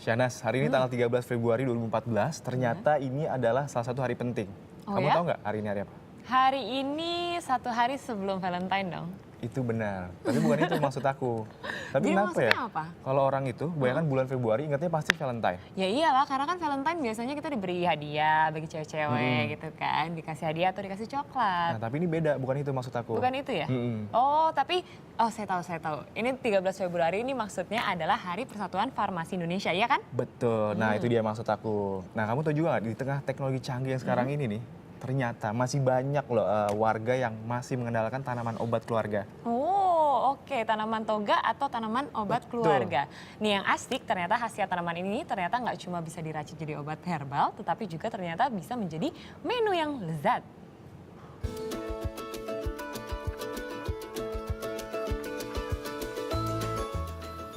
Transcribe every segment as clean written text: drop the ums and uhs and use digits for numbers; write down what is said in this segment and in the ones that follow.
Syahnas, hari ini tanggal 13 Februari 2014, ternyata ini adalah salah satu hari penting. Oh, Kamu ya? tahu nggak hari ini hari apa? Hari ini satu hari sebelum Valentine dong. Itu benar, tapi bukan itu maksud aku. Tapi Jadi kenapa ya? maksudnya apa? Kalau orang itu, kebanyakan bulan Februari ingatnya pasti Valentine. Ya iyalah, karena kan Valentine biasanya kita diberi hadiah bagi cewek-cewek gitu kan. Dikasih hadiah atau dikasih coklat. Nah, tapi ini beda, bukan itu maksud aku. Bukan itu ya? Mm-mm. Oh, tapi, saya tahu. Ini 13 Februari ini maksudnya adalah Hari Persatuan Farmasi Indonesia, iya kan? Betul, nah itu dia maksud aku. Nah kamu tahu juga nggak, di tengah teknologi canggih yang sekarang ini nih, ternyata masih banyak loh warga yang masih mengandalkan tanaman obat keluarga. Oh, oke. Tanaman toga atau tanaman obat Betul. keluarga. Nih yang asik ternyata khasiat tanaman ini ternyata nggak cuma bisa diracik jadi obat herbal, tetapi juga ternyata bisa menjadi menu yang lezat.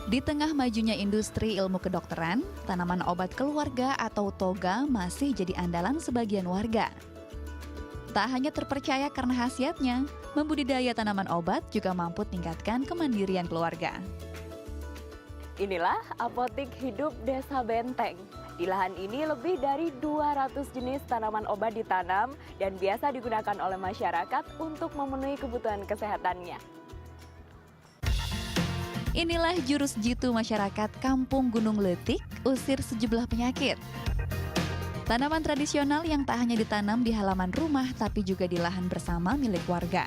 Di tengah majunya industri ilmu kedokteran, tanaman obat keluarga atau toga masih jadi andalan sebagian warga. Tak hanya terpercaya karena khasiatnya, membudidaya tanaman obat juga mampu tingkatkan kemandirian keluarga. Inilah apotik hidup Desa Benteng. Di lahan ini lebih dari 200 jenis tanaman obat ditanam dan biasa digunakan oleh masyarakat untuk memenuhi kebutuhan kesehatannya. Inilah jurus jitu masyarakat Kampung Gunung Letik, usir sejumlah penyakit. Tanaman tradisional yang tak hanya ditanam di halaman rumah tapi juga di lahan bersama milik warga.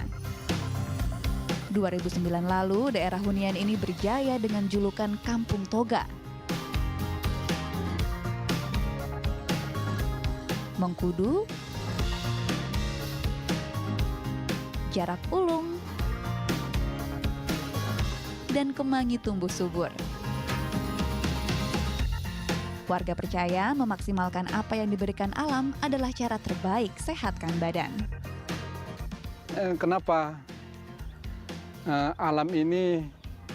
2009 lalu, daerah hunian ini berjaya dengan julukan Kampung Toga. Mengkudu, jarak ulung, dan kemangi tumbuh subur. Warga percaya memaksimalkan apa yang diberikan alam adalah cara terbaik sehatkan badan. Kenapa alam ini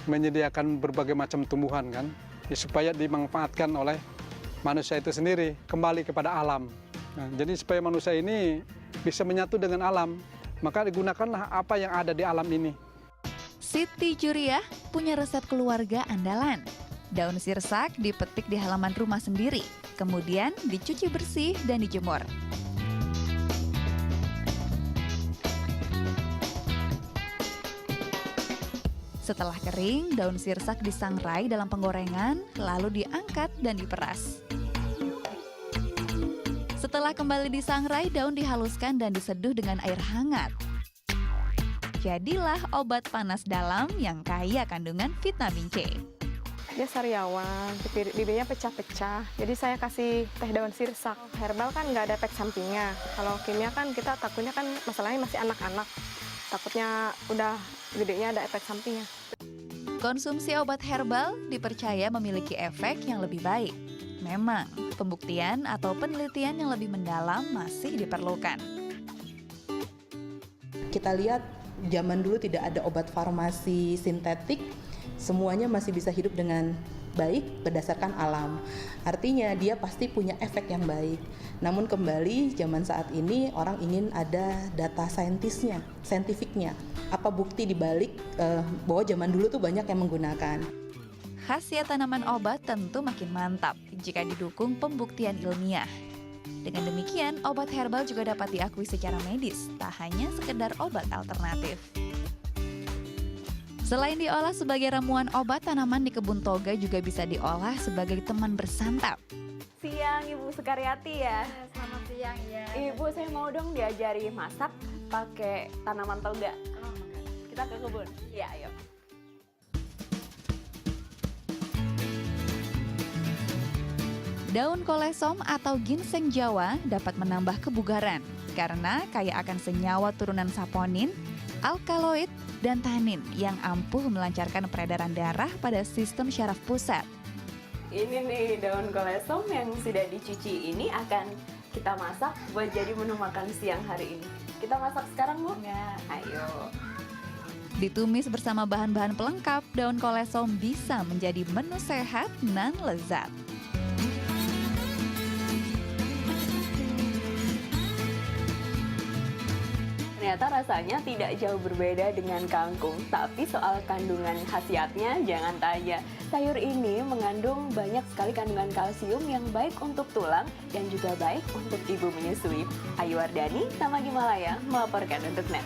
menyediakan berbagai macam tumbuhan kan, ya, supaya dimanfaatkan oleh manusia itu sendiri kembali kepada alam. Nah, jadi supaya manusia ini bisa menyatu dengan alam, maka digunakanlah apa yang ada di alam ini. Siti Juriah punya resep keluarga andalan. Daun sirsak dipetik di halaman rumah sendiri, kemudian dicuci bersih dan dijemur. Setelah kering, daun sirsak disangrai dalam penggorengan, lalu diangkat dan diperas. Setelah kembali disangrai, daun dihaluskan dan diseduh dengan air hangat. Jadilah obat panas dalam yang kaya kandungan vitamin C. Dia sariawan, bibirnya pecah-pecah. Jadi saya kasih teh daun sirsak. Herbal kan nggak ada efek sampingnya. Kalau kimia kan kita takutnya kan masalahnya masih anak-anak. Takutnya udah gedenya ada efek sampingnya. Konsumsi obat herbal dipercaya memiliki efek yang lebih baik. Memang, pembuktian atau penelitian yang lebih mendalam masih diperlukan. Kita lihat zaman dulu tidak ada obat farmasi sintetik, semuanya masih bisa hidup dengan baik berdasarkan alam. Artinya dia pasti punya efek yang baik. Namun kembali zaman saat ini orang ingin ada data saintifiknya. Apa bukti dibalik bahwa zaman dulu tuh banyak yang menggunakan. Khasiat tanaman obat tentu makin mantap jika didukung pembuktian ilmiah. Dengan demikian, obat herbal juga dapat diakui secara medis, tak hanya sekedar obat alternatif. Selain diolah sebagai ramuan obat, tanaman di kebun toga juga bisa diolah sebagai teman bersantap. Siang Ibu Sukaryati ya. Selamat siang ya. Ibu, saya mau dong diajari masak pakai tanaman toga. Kita ke kebun. Iya, ayo. Daun kolesom atau ginseng Jawa dapat menambah kebugaran karena kaya akan senyawa turunan saponin, alkaloid, dan tanin yang ampuh melancarkan peredaran darah pada sistem syaraf pusat. Ini nih daun kolesom yang sudah dicuci ini akan kita masak buat jadi menu makan siang hari ini. Kita masak sekarang, Bu? Ya. Ayo. Ditumis bersama bahan-bahan pelengkap, daun kolesom bisa menjadi menu sehat dan lezat. Ternyata rasanya tidak jauh berbeda dengan kangkung, tapi soal kandungan khasiatnya jangan tanya. Sayur ini mengandung banyak sekali kandungan kalsium yang baik untuk tulang dan juga baik untuk ibu menyusui. Ayu Wardani, Tama Gimalaya, melaporkan untuk NET.